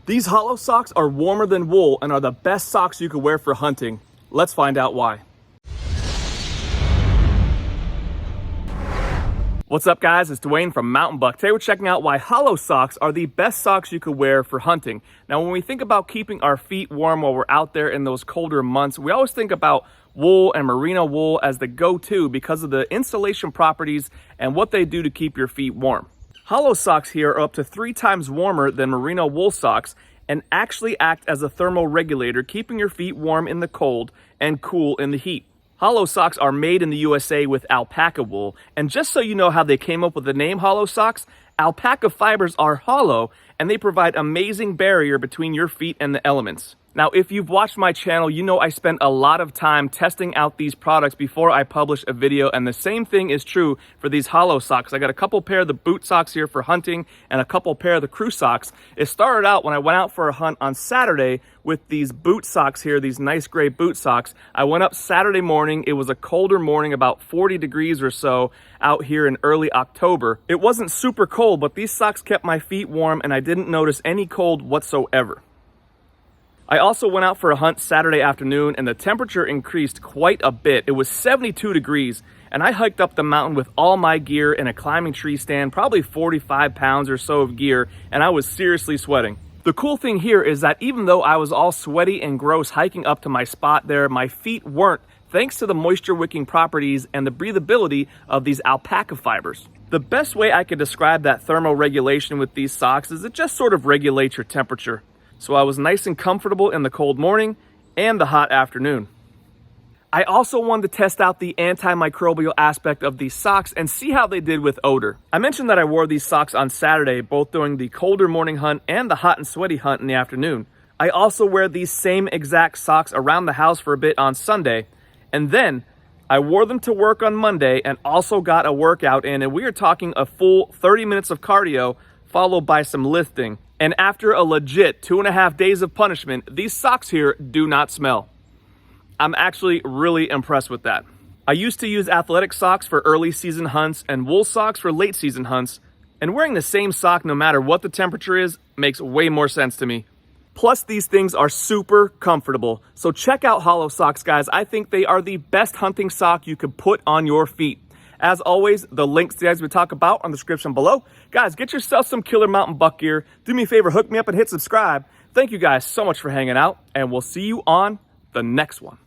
These hollow socks are warmer than wool and are the best socks you could wear for hunting. Let's find out why. What's up guys, it's Dwayne from Mountain Buck. Today we're checking out why hollow socks are the best socks you could wear for hunting. Now when we think about keeping our feet warm while we're out there in those colder months, we always think about wool and merino wool as the go-to because of the insulation properties and what they do to keep your feet warm. Hollow socks here are up to 3 times warmer than merino wool socks and actually act as a thermal regulator, keeping your feet warm in the cold and cool in the heat. Hollow socks are made in the USA with alpaca wool, and just so you know how they came up with the name hollow socks, alpaca fibers are hollow and they provide amazing barrier between your feet and the elements. Now, if you've watched my channel, you know I spent a lot of time testing out these products before I publish a video, and the same thing is true for these hollow socks. I got a couple pair of the boot socks here for hunting and a couple pair of the crew socks. It started out when I went out for a hunt on Saturday with these boot socks here, these nice gray boot socks. I went up Saturday morning. It was a colder morning, about 40 degrees or so out here in early October. It wasn't super cold, but these socks kept my feet warm and I didn't notice any cold whatsoever. I also went out for a hunt Saturday afternoon and the temperature increased quite a bit. It was 72 degrees and I hiked up the mountain with all my gear in a climbing tree stand, probably 45 pounds or so of gear, and I was seriously sweating. The cool thing here is that even though I was all sweaty and gross hiking up to my spot there, my feet weren't, thanks to the moisture-wicking properties and the breathability of these alpaca fibers. The best way I could describe that thermal regulation with these socks is it just sort of regulates your temperature. So I was nice and comfortable in the cold morning and the hot afternoon. I also wanted to test out the antimicrobial aspect of these socks and see how they did with odor. I mentioned that I wore these socks on Saturday, both during the colder morning hunt and the hot and sweaty hunt in the afternoon. I also wear these same exact socks around the house for a bit on Sunday, and then I wore them to work on Monday and also got a workout in, and we are talking a full 30 minutes of cardio followed by some lifting. And after a legit 2.5 days of punishment, these socks here do not smell. I'm actually really impressed with that. I used to use athletic socks for early season hunts and wool socks for late season hunts, and wearing the same sock no matter what the temperature is makes way more sense to me. Plus, these things are super comfortable. So check out hollow socks, guys. I think they are the best hunting sock you could put on your feet. As always, the links to the items we talk about are in the description below. Guys, get yourself some killer mountain buck gear. Do me a favor, hook me up and hit subscribe. Thank you guys so much for hanging out, and we'll see you on the next one.